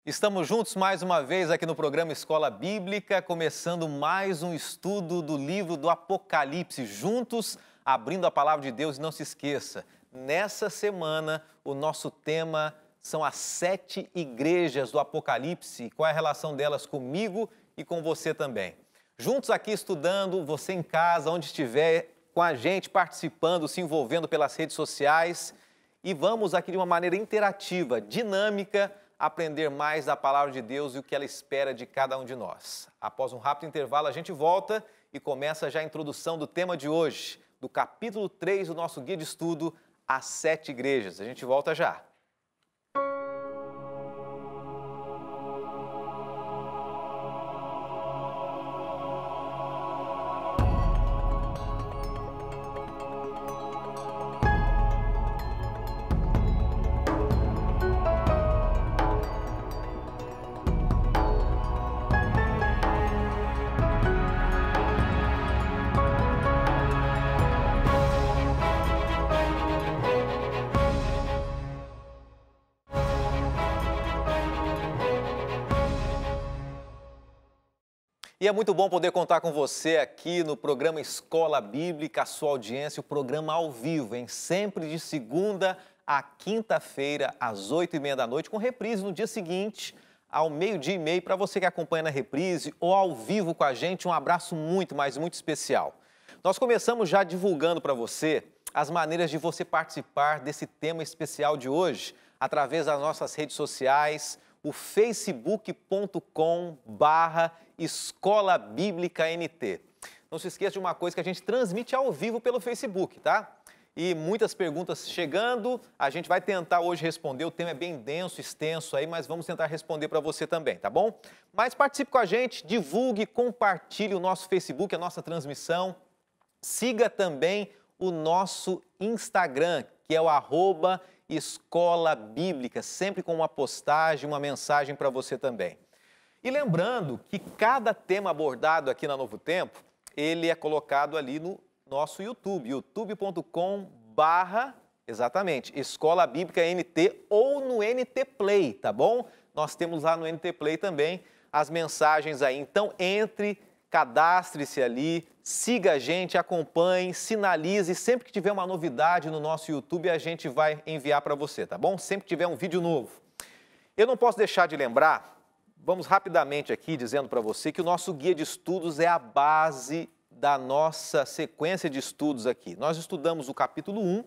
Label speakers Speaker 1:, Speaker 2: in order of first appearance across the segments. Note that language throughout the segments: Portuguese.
Speaker 1: Estamos juntos mais uma vez aqui no programa Escola Bíblica, começando mais um estudo do livro do Apocalipse, juntos abrindo a palavra de Deus. E não se esqueça, nessa semana o nosso tema são as 7 igrejas do Apocalipse. Qual é a relação delas comigo e com você também? Juntos aqui estudando, você em casa, onde estiver, com a gente participando, se envolvendo pelas redes sociais. E vamos aqui de uma maneira interativa, dinâmica, aprender mais da palavra de Deus e o que ela espera de cada um de nós. Após um rápido intervalo, a gente volta e começa já a introdução do tema de hoje, do capítulo 3 do nosso guia de estudo, As 7 Igrejas. A gente volta já. E é muito bom poder contar com você aqui no programa Escola Bíblica, a sua audiência, o programa ao vivo, sempre de segunda a quinta-feira, às 8h30 da noite, com reprise no dia seguinte, ao 12h30. Para você que acompanha na reprise ou ao vivo com a gente, um abraço muito, mas muito especial. Nós começamos já divulgando para você as maneiras de você participar desse tema especial de hoje, através das nossas redes sociais, o facebook.com/Escola Bíblica NT. Não se esqueça de uma coisa, que a gente transmite ao vivo pelo Facebook, tá? E muitas perguntas chegando, a gente vai tentar hoje responder, o tema é bem denso, extenso aí, mas vamos tentar responder para você também, tá bom? Mas participe com a gente, divulgue, compartilhe o nosso Facebook, a nossa transmissão. Siga também o nosso Instagram, que é o @Escola Bíblica, sempre com uma postagem, uma mensagem para você também. E lembrando que cada tema abordado aqui na Novo Tempo, ele é colocado ali no nosso YouTube, youtube.com/, Escola Bíblica NT ou no NT Play, tá bom? Nós temos lá no NT Play também as mensagens aí. Então entre, cadastre-se ali, siga a gente, acompanhe, sinalize. Sempre que tiver uma novidade no nosso YouTube, a gente vai enviar para você, tá bom? Sempre que tiver um vídeo novo. Eu não posso deixar de lembrar, vamos rapidamente aqui dizendo para você que o nosso guia de estudos é a base da nossa sequência de estudos aqui. Nós estudamos o capítulo 1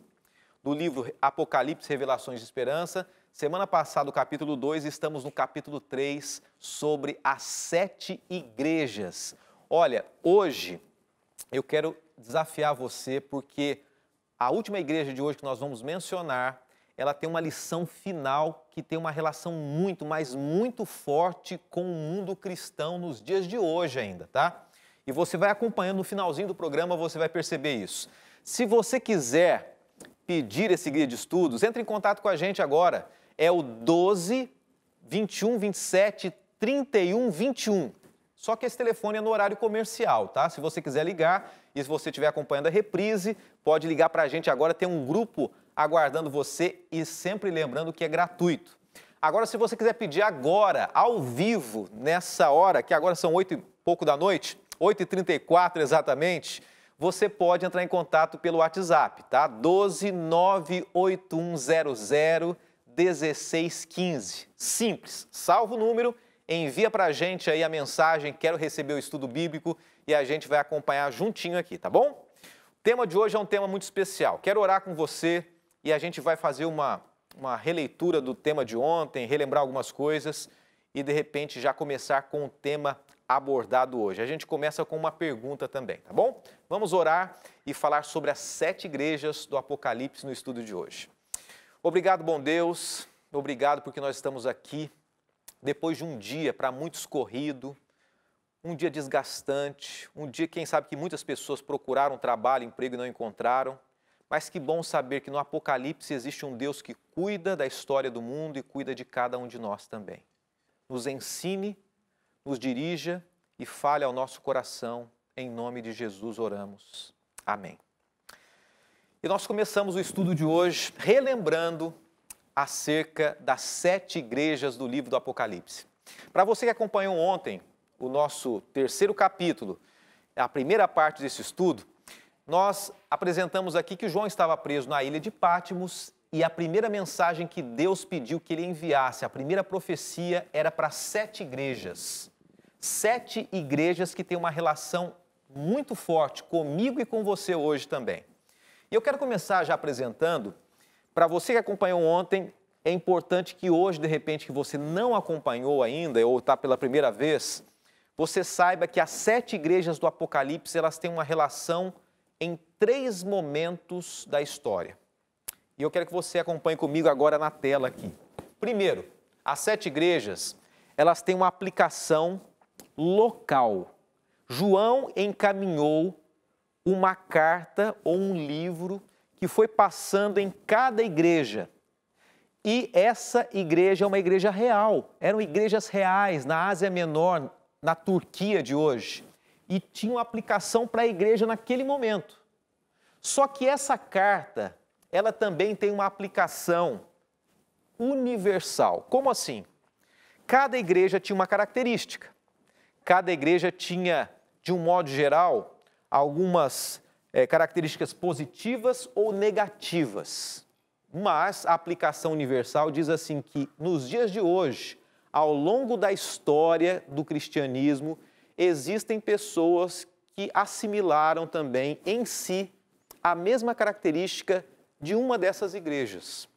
Speaker 1: do livro Apocalipse, Revelações de Esperança. Semana passada, o capítulo 2, estamos no capítulo 3 sobre as 7 igrejas. Olha, hoje eu quero desafiar você, porque a última igreja de hoje que nós vamos mencionar, ela tem uma lição final que tem uma relação muito, mas muito forte com o mundo cristão nos dias de hoje ainda, tá? E você vai acompanhando no finalzinho do programa, você vai perceber isso. Se você quiser pedir esse guia de estudos, entre em contato com a gente agora. É o 12 21 27 31 21. Só que esse telefone é no horário comercial, tá? Se você quiser ligar e se você estiver acompanhando a reprise, pode ligar para a gente agora, tem um grupo aguardando você e sempre lembrando que é gratuito. Agora, se você quiser pedir agora, ao vivo, nessa hora, que agora são 8 e pouco da noite, 8h34 exatamente, você pode entrar em contato pelo WhatsApp, tá? 12 98100 1615. Simples, salva o número, envia para a gente aí a mensagem, quero receber o estudo bíblico, e a gente vai acompanhar juntinho aqui, tá bom? O tema de hoje é um tema muito especial. Quero orar com você e a gente vai fazer uma releitura do tema de ontem, relembrar algumas coisas e de repente já começar com o tema abordado hoje. A gente começa com uma pergunta também, tá bom? Vamos orar e falar sobre as 7 igrejas do Apocalipse no estudo de hoje. Obrigado, bom Deus, obrigado porque nós estamos aqui depois de um dia para muitos corrido, um dia desgastante, um dia, quem sabe, que muitas pessoas procuraram trabalho, emprego e não encontraram, mas que bom saber que no Apocalipse existe um Deus que cuida da história do mundo e cuida de cada um de nós também. Nos ensine, nos dirija e fale ao nosso coração, em nome de Jesus oramos. Amém. E nós começamos o estudo de hoje relembrando acerca das 7 igrejas do livro do Apocalipse. Para você que acompanhou ontem o nosso terceiro capítulo, a primeira parte desse estudo, nós apresentamos aqui que João estava preso na ilha de Patmos e a primeira mensagem que Deus pediu que ele enviasse, a primeira profecia, era para 7 igrejas. 7 igrejas que têm uma relação muito forte comigo e com você hoje também. E eu quero começar já apresentando, para você que acompanhou ontem, é importante que hoje, de repente, que você não acompanhou ainda ou está pela primeira vez, você saiba que as 7 igrejas do Apocalipse, elas têm uma relação em 3 momentos da história. E eu quero que você acompanhe comigo agora na tela aqui. Primeiro, as 7 igrejas, elas têm uma aplicação local. João encaminhou uma carta ou um livro que foi passando em cada igreja. E essa igreja é uma igreja real. Eram igrejas reais na Ásia Menor, na Turquia de hoje. E tinham aplicação para a igreja naquele momento. Só que essa carta, ela também tem uma aplicação universal. Como assim? Cada igreja tinha uma característica. Cada igreja tinha, de um modo geral, algumas características positivas ou negativas. Mas a aplicação universal diz assim que nos dias de hoje, ao longo da história do cristianismo, existem pessoas que assimilaram também em si a mesma característica de uma dessas igrejas.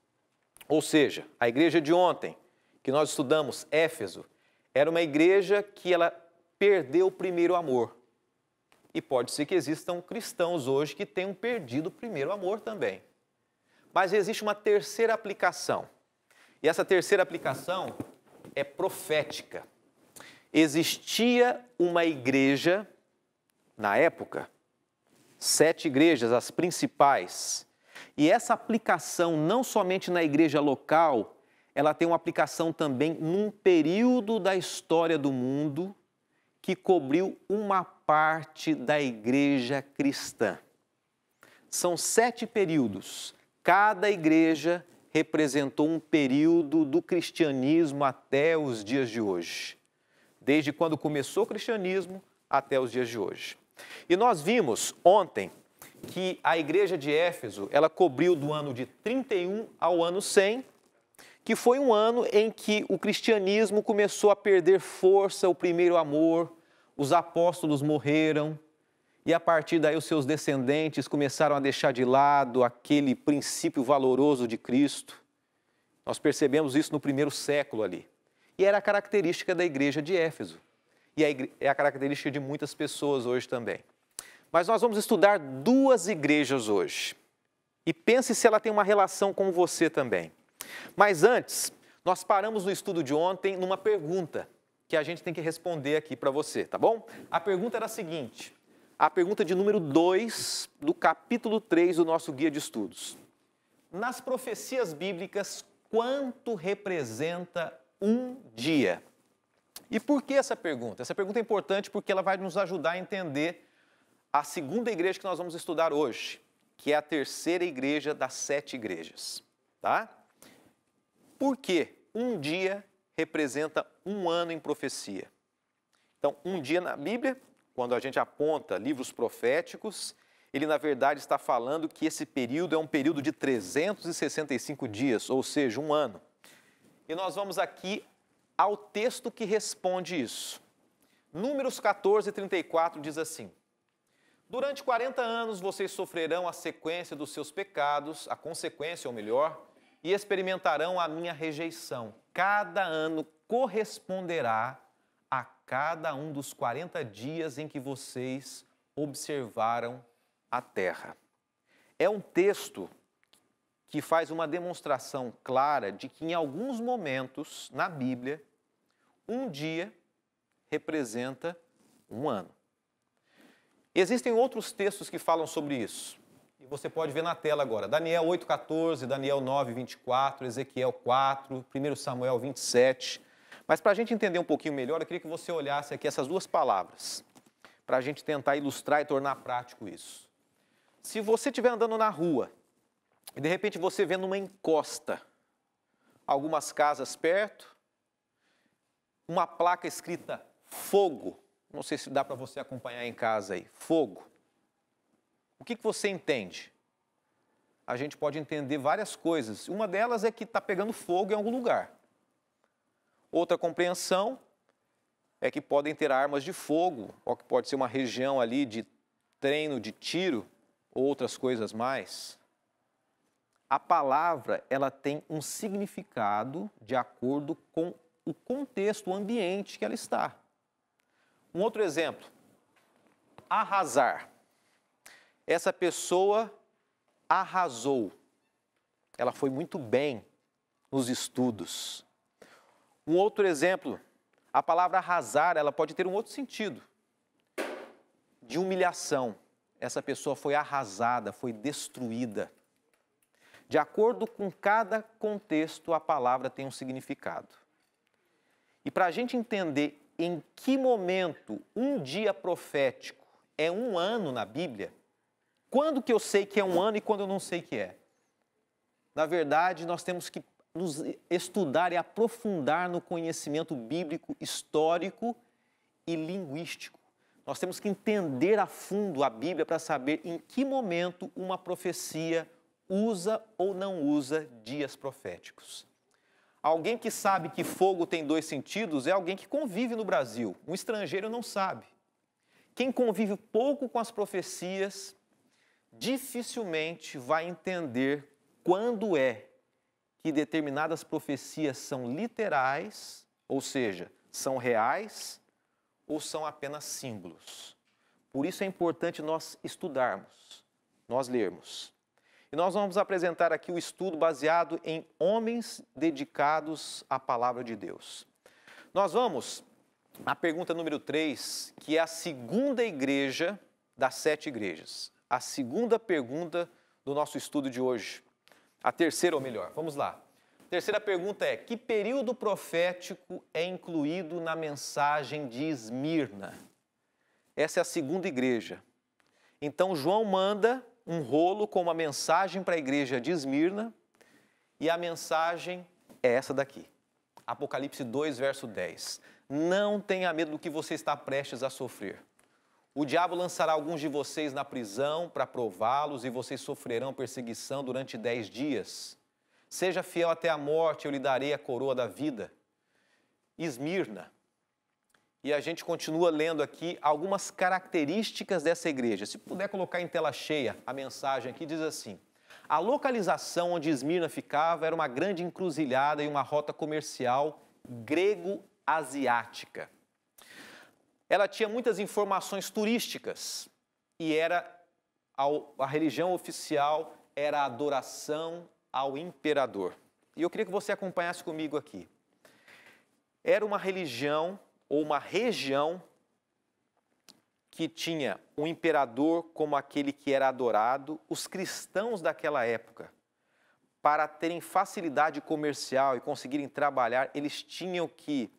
Speaker 1: Ou seja, a igreja de ontem, que nós estudamos, Éfeso, era uma igreja que ela perdeu o primeiro amor. E pode ser que existam cristãos hoje que tenham perdido o primeiro amor também. Mas existe uma terceira aplicação. E essa terceira aplicação é profética. Existia uma igreja, na época, 7 igrejas, as principais. E essa aplicação, não somente na igreja local, ela tem uma aplicação também num período da história do mundo que cobriu uma parte da igreja cristã. São 7 períodos. Cada igreja representou um período do cristianismo até os dias de hoje. Desde quando começou o cristianismo até os dias de hoje. E nós vimos ontem que a igreja de Éfeso, ela cobriu do ano de 31 ao ano 100, que foi um ano em que o cristianismo começou a perder força, o primeiro amor, os apóstolos morreram, e a partir daí os seus descendentes começaram a deixar de lado aquele princípio valoroso de Cristo. Nós percebemos isso no primeiro século ali. E era a característica da igreja de Éfeso. E é a característica de muitas pessoas hoje também. Mas nós vamos estudar 2 igrejas hoje. E pense se ela tem uma relação com você também. Mas antes, nós paramos no estudo de ontem numa pergunta que a gente tem que responder aqui para você, tá bom? A pergunta era a seguinte, a pergunta de número 2 do capítulo 3 do nosso guia de estudos. Nas profecias bíblicas, quanto representa um dia? E por que essa pergunta? Essa pergunta é importante porque ela vai nos ajudar a entender a segunda igreja que nós vamos estudar hoje, que é a terceira igreja das 7 igrejas, tá? Por que um dia representa um ano em profecia? Então, um dia na Bíblia, quando a gente aponta livros proféticos, ele na verdade está falando que esse período é um período de 365 dias, ou seja, um ano. E nós vamos aqui ao texto que responde isso. Números 14, 34 diz assim: durante 40 anos vocês sofrerão a sequência dos seus pecados, a consequência, ou melhor, e experimentarão a minha rejeição. Cada ano corresponderá a cada um dos 40 dias em que vocês observaram a terra. É um texto que faz uma demonstração clara de que em alguns momentos na Bíblia, um dia representa um ano. Existem outros textos que falam sobre isso. E você pode ver na tela agora. Daniel 8,14, Daniel 9,24, Ezequiel 4, 1 Samuel 27. Mas para a gente entender um pouquinho melhor, eu queria que você olhasse aqui essas 2 palavras, para a gente tentar ilustrar e tornar prático isso. Se você estiver andando na rua e de repente você vê numa encosta algumas casas perto, uma placa escrita fogo. Não sei se dá para você acompanhar em casa aí. Fogo. O que você entende? A gente pode entender várias coisas. Uma delas é que está pegando fogo em algum lugar. Outra compreensão é que podem ter armas de fogo, ou que pode ser uma região ali de treino, de tiro, ou outras coisas mais. A palavra, ela tem um significado de acordo com o contexto, o ambiente que ela está. Um outro exemplo, arrasar. Essa pessoa arrasou. Ela foi muito bem nos estudos. Um outro exemplo, a palavra arrasar, ela pode ter um outro sentido, de humilhação. Essa pessoa foi arrasada, foi destruída. De acordo com cada contexto, a palavra tem um significado. E para a gente entender em que momento um dia profético é um ano na Bíblia, quando que eu sei que é um ano e quando eu não sei que é? Na verdade, nós temos que nos estudar e aprofundar no conhecimento bíblico, histórico e linguístico. Nós temos que entender a fundo a Bíblia para saber em que momento uma profecia usa ou não usa dias proféticos. Alguém que sabe que fogo tem dois sentidos é alguém que convive no Brasil. Um estrangeiro não sabe. Quem convive pouco com as profecias dificilmente vai entender quando é que determinadas profecias são literais, ou seja, são reais, ou são apenas símbolos. Por isso é importante nós estudarmos, nós lermos. E nós vamos apresentar aqui o estudo baseado em homens dedicados à palavra de Deus. Nós vamos à pergunta número 3, que é a segunda igreja das 7 igrejas. A segunda pergunta do nosso estudo de hoje. A terceira, ou melhor, vamos lá. A terceira pergunta é: que período profético é incluído na mensagem de Esmirna? Essa é a segunda igreja. Então, João manda um rolo com uma mensagem para a igreja de Esmirna, e a mensagem é essa daqui. Apocalipse 2, verso 10. Não tenha medo do que você está prestes a sofrer. O diabo lançará alguns de vocês na prisão para prová-los, e vocês sofrerão perseguição durante 10 dias. Seja fiel até a morte, eu lhe darei a coroa da vida. Esmirna. E a gente continua lendo aqui algumas características dessa igreja. Se puder colocar em tela cheia a mensagem aqui, diz assim: a localização onde Esmirna ficava era uma grande encruzilhada e uma rota comercial grego-asiática. Ela tinha muitas informações turísticas e a religião oficial era a adoração ao imperador. E eu queria que você acompanhasse comigo aqui. Era uma religião ou uma região que tinha um imperador como aquele que era adorado. Os cristãos daquela época, para terem facilidade comercial e conseguirem trabalhar, eles tinham que,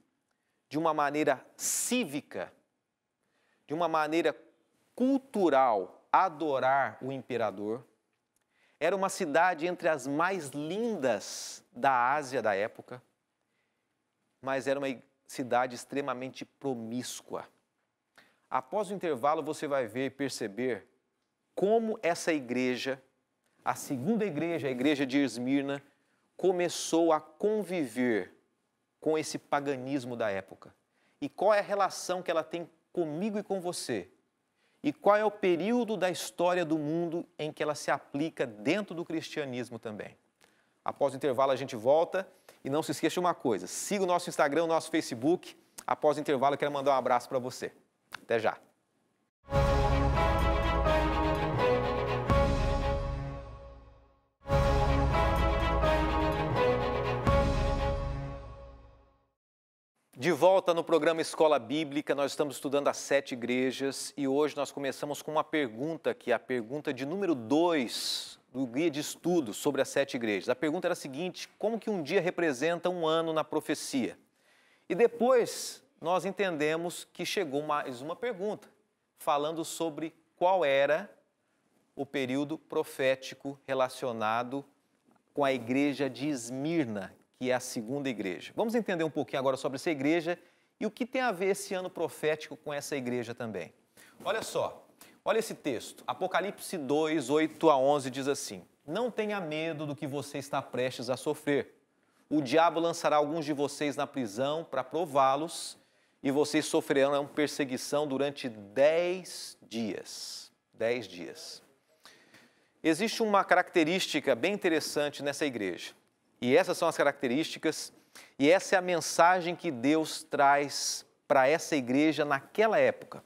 Speaker 1: de uma maneira cívica, de uma maneira cultural, adorar o imperador. Era uma cidade entre as mais lindas da Ásia da época, mas era uma cidade extremamente promíscua. Após o intervalo, você vai ver e perceber como essa igreja, a segunda igreja, a igreja de Esmirna, começou a conviver com esse paganismo da época. E qual é a relação que ela tem comigo e com você? E qual é o período da história do mundo em que ela se aplica dentro do cristianismo também? Após o intervalo a gente volta, e não se esqueça de uma coisa: siga o nosso Instagram, o nosso Facebook. Após o intervalo eu quero mandar um abraço para você. Até já! De volta no programa Escola Bíblica, nós estamos estudando as 7 igrejas e hoje nós começamos com uma pergunta, que é a pergunta de número 2 do guia de estudos sobre as 7 igrejas. A pergunta era a seguinte: como que um dia representa um ano na profecia? E depois nós entendemos que chegou mais uma pergunta, falando sobre qual era o período profético relacionado com a igreja de Esmirna, que é a segunda igreja. Vamos entender um pouquinho agora sobre essa igreja e o que tem a ver esse ano profético com essa igreja também. Olha só, olha esse texto, Apocalipse 2, 8 a 11 diz assim: não tenha medo do que você está prestes a sofrer. O diabo lançará alguns de vocês na prisão para prová-los e vocês sofrerão perseguição durante 10 dias. 10 dias. Existe uma característica bem interessante nessa igreja. E essas são as características, e essa é a mensagem que Deus traz para essa igreja naquela época.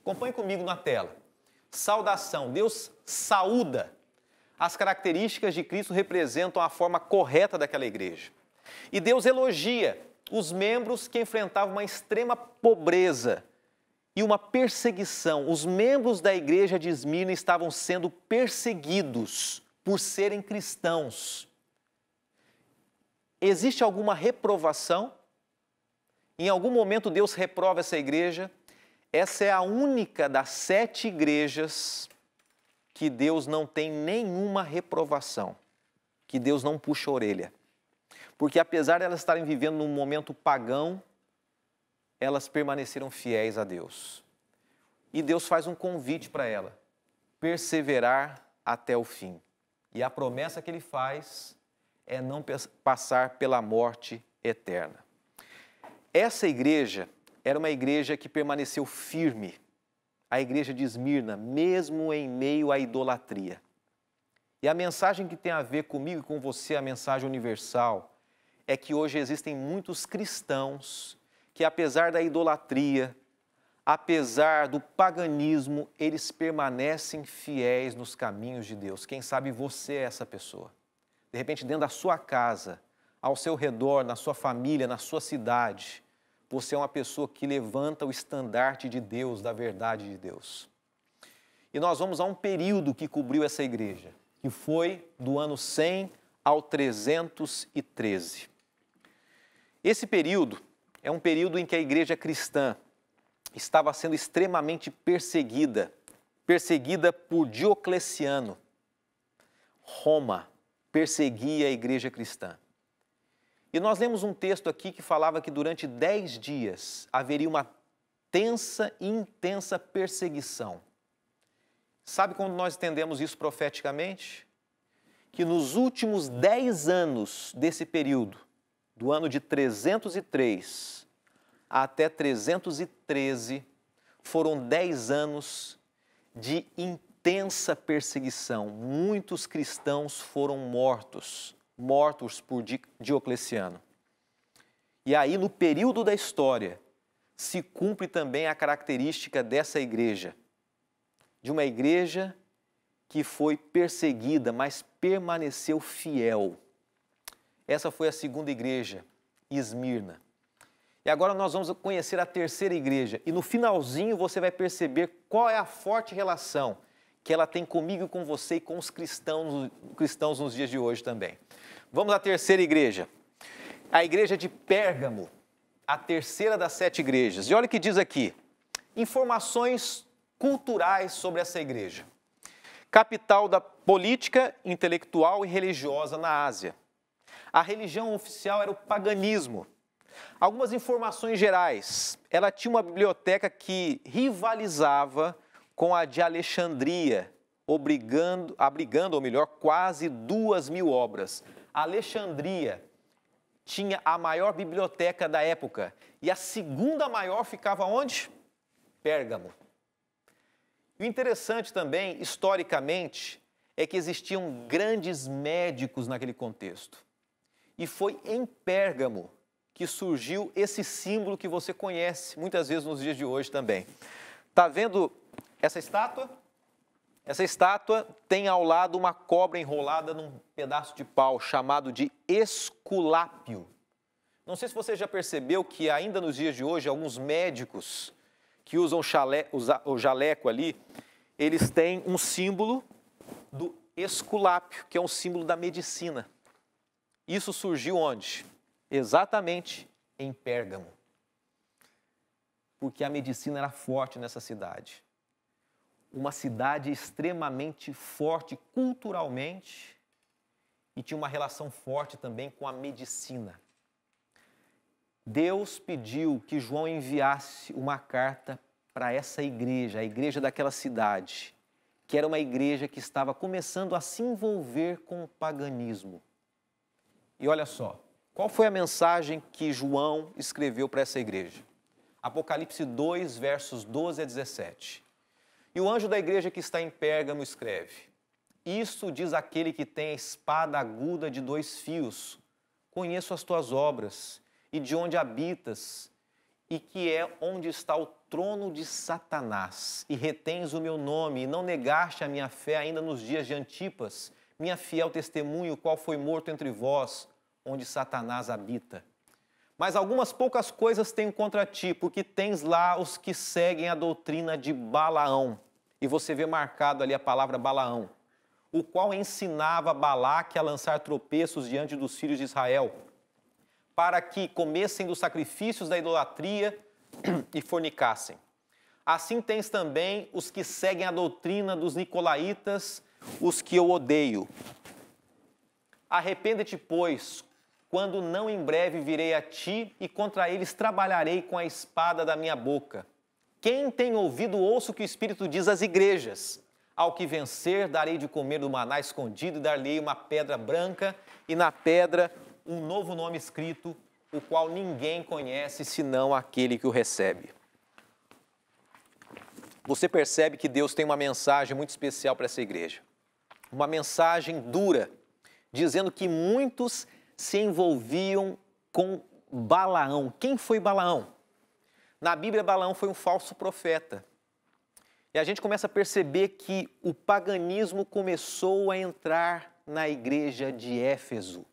Speaker 1: Acompanhe comigo na tela. Saudação. Deus saúda. As características de Cristo representam a forma correta daquela igreja. E Deus elogia os membros que enfrentavam uma extrema pobreza e uma perseguição. Os membros da igreja de Esmirna estavam sendo perseguidos por serem cristãos. Existe alguma reprovação? Em algum momento Deus reprova essa igreja? Essa é a única das 7 igrejas que Deus não tem nenhuma reprovação, que Deus não puxa a orelha. Porque apesar de elas estarem vivendo num momento pagão, elas permaneceram fiéis a Deus. E Deus faz um convite para ela, perseverar até o fim. E a promessa que Ele faz é não passar pela morte eterna. Essa igreja era uma igreja que permaneceu firme, a igreja de Esmirna, mesmo em meio à idolatria. E a mensagem que tem a ver comigo e com você, a mensagem universal, é que hoje existem muitos cristãos que, apesar da idolatria, apesar do paganismo, eles permanecem fiéis nos caminhos de Deus. Quem sabe você é essa pessoa. De repente, dentro da sua casa, ao seu redor, na sua família, na sua cidade, você é uma pessoa que levanta o estandarte de Deus, da verdade de Deus. E nós vamos a um período que cobriu essa igreja, que foi do ano 100 ao 313. Esse período é um período em que a igreja cristã estava sendo extremamente perseguida por Diocleciano. Roma perseguia a igreja cristã. E nós lemos um texto aqui que falava que durante 10 dias haveria uma tensa e intensa perseguição. Sabe quando nós entendemos isso profeticamente? Que nos últimos 10 anos desse período, do ano de 303 até 313, foram 10 anos de intensa perseguição. Muitos cristãos foram mortos por Diocleciano. E aí, no período da história, se cumpre também a característica dessa igreja, de uma igreja que foi perseguida, mas permaneceu fiel. Essa foi a segunda igreja, Esmirna. E agora nós vamos conhecer a terceira igreja. E no finalzinho você vai perceber qual é a forte relação que ela tem comigo e com você e com os cristãos nos dias de hoje também. Vamos à terceira igreja. A igreja de Pérgamo, a terceira das 7 igrejas. E olha o que diz aqui. Informações culturais sobre essa igreja. Capital da política, intelectual e religiosa na Ásia. A religião oficial era o paganismo. Algumas informações gerais. Ela tinha uma biblioteca que rivalizava com a de Alexandria, abrigando, ou melhor, quase 2.000 obras. Alexandria tinha a maior biblioteca da época e a segunda maior ficava onde? Pérgamo. E o interessante também, historicamente, é que existiam grandes médicos naquele contexto. E foi em Pérgamo que surgiu esse símbolo que você conhece muitas vezes nos dias de hoje também. Está vendo essa estátua? Essa estátua tem ao lado uma cobra enrolada num pedaço de pau chamado de Esculápio. Não sei se você já percebeu que ainda nos dias de hoje, alguns médicos que usam o jaleco ali, eles têm um símbolo do Esculápio, que é um símbolo da medicina. Isso surgiu onde? Exatamente em Pérgamo. Porque a medicina era forte nessa cidade. Uma cidade extremamente forte culturalmente e tinha uma relação forte também com a medicina. Deus pediu que João enviasse uma carta para essa igreja, a igreja daquela cidade, que era uma igreja que estava começando a se envolver com o paganismo. E olha só, qual foi a mensagem que João escreveu para essa igreja? Apocalipse 2, versos 12 a 17. E o anjo da igreja que está em Pérgamo escreve: Isto diz aquele que tem a espada aguda de 2 fios. Conheço as tuas obras e de onde habitas, e que é onde está o trono de Satanás, e retens o meu nome, e não negaste a minha fé ainda nos dias de Antipas, minha fiel testemunho, o qual foi morto entre vós, onde Satanás habita. Mas algumas poucas coisas tenho contra ti, porque tens lá os que seguem a doutrina de Balaão. E você vê marcado ali a palavra Balaão, o qual ensinava Balaque a lançar tropeços diante dos filhos de Israel, para que comessem dos sacrifícios da idolatria e fornicassem. Assim tens também os que seguem a doutrina dos nicolaítas, os que eu odeio. Arrepende-te, pois, quando não em breve virei a ti e contra eles trabalharei com a espada da minha boca. Quem tem ouvido, ouça o que o Espírito diz às igrejas. Ao que vencer, darei de comer do maná escondido e dar-lhe uma pedra branca e na pedra um novo nome escrito, o qual ninguém conhece senão aquele que o recebe. Você percebe que Deus tem uma mensagem muito especial para essa igreja. Uma mensagem dura, dizendo que muitos se envolviam com Balaão. Quem foi Balaão? Na Bíblia, Balaão foi um falso profeta. E a gente começa a perceber que o paganismo começou a entrar na igreja de Éfeso.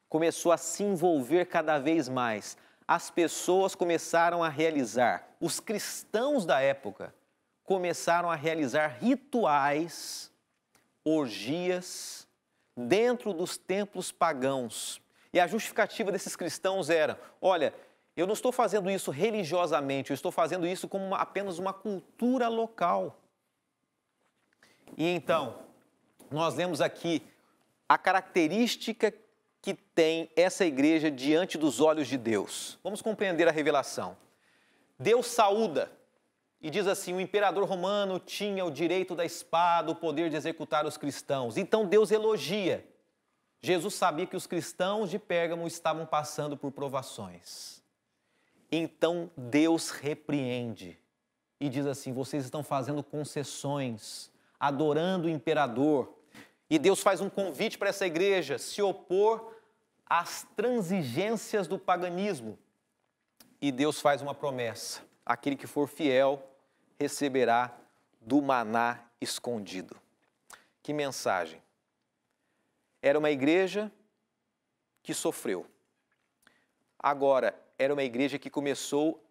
Speaker 1: Começou a se envolver cada vez mais. As pessoas começaram a realizar, os cristãos da época começaram a realizar rituais, orgias, dentro dos templos pagãos. E a justificativa desses cristãos era: olha, eu não estou fazendo isso religiosamente, eu estou fazendo isso como apenas uma cultura local. E então, nós lemos aqui a característica que tem essa igreja diante dos olhos de Deus. Vamos compreender a revelação. Deus saúda e diz assim: o imperador romano tinha o direito da espada, o poder de executar os cristãos. Então Deus elogia. Jesus sabia que os cristãos de Pérgamo estavam passando por provações. Então Deus repreende e diz assim: vocês estão fazendo concessões, adorando o imperador. E Deus faz um convite para essa igreja se opor às transigências do paganismo. E Deus faz uma promessa: aquele que for fiel receberá do maná escondido. Que mensagem! Era uma igreja que sofreu. Agora, era uma igreja que começou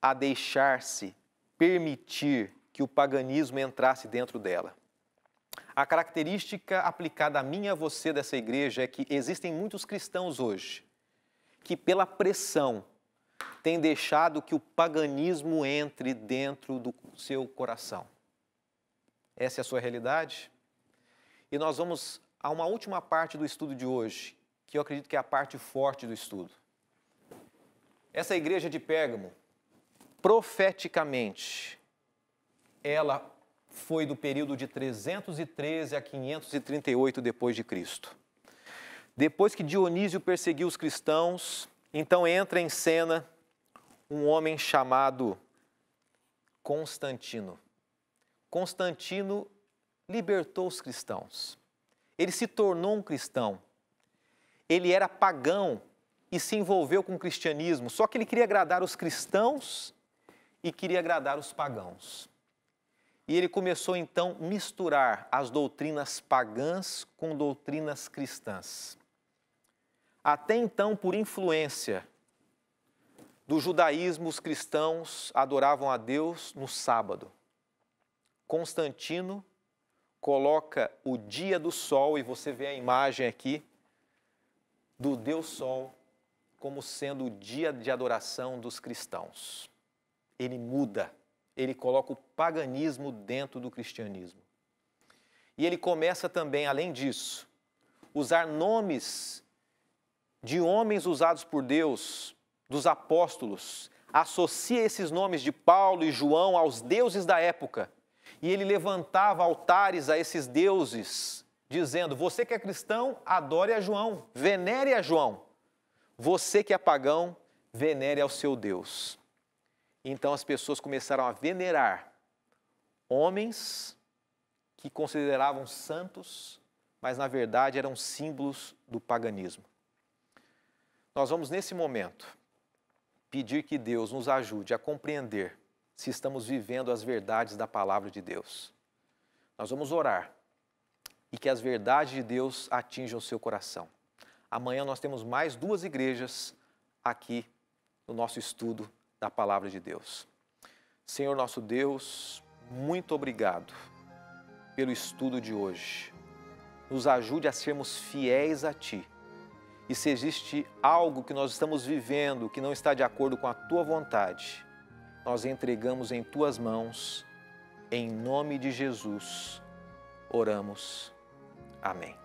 Speaker 1: a deixar-se permitir que o paganismo entrasse dentro dela. A característica aplicada a mim e a você dessa igreja é que existem muitos cristãos hoje que, pela pressão, têm deixado que o paganismo entre dentro do seu coração. Essa é a sua realidade? E nós vamos a uma última parte do estudo de hoje, que eu acredito que é a parte forte do estudo. Essa igreja de Pérgamo, profeticamente, ela foi do período de 313 a 538 depois de Cristo. Depois que Dionísio perseguiu os cristãos, então entra em cena um homem chamado Constantino. Constantino libertou os cristãos. Ele se tornou um cristão. Ele era pagão e se envolveu com o cristianismo, só que ele queria agradar os cristãos e queria agradar os pagãos. E ele começou então a misturar as doutrinas pagãs com doutrinas cristãs. Até então, por influência do judaísmo, os cristãos adoravam a Deus no sábado. Constantino coloca o dia do sol, e você vê a imagem aqui do Deus Sol, como sendo o dia de adoração dos cristãos. Ele muda, ele coloca o paganismo dentro do cristianismo. E ele começa também, além disso, usar nomes de homens usados por Deus, dos apóstolos, associa esses nomes de Paulo e João aos deuses da época. E ele levantava altares a esses deuses, dizendo: você que é cristão, adore a João, venere a João. Você que é pagão, venere ao seu Deus. Então as pessoas começaram a venerar homens que consideravam santos, mas na verdade eram símbolos do paganismo. Nós vamos nesse momento pedir que Deus nos ajude a compreender se estamos vivendo as verdades da palavra de Deus. Nós vamos orar e que as verdades de Deus atinjam o seu coração. Amanhã nós temos mais 2 igrejas aqui no nosso estudo da palavra de Deus. Senhor nosso Deus, muito obrigado pelo estudo de hoje. Nos ajude a sermos fiéis a Ti. E se existe algo que nós estamos vivendo que não está de acordo com a Tua vontade, nós entregamos em Tuas mãos. Em nome de Jesus, oramos. Amém.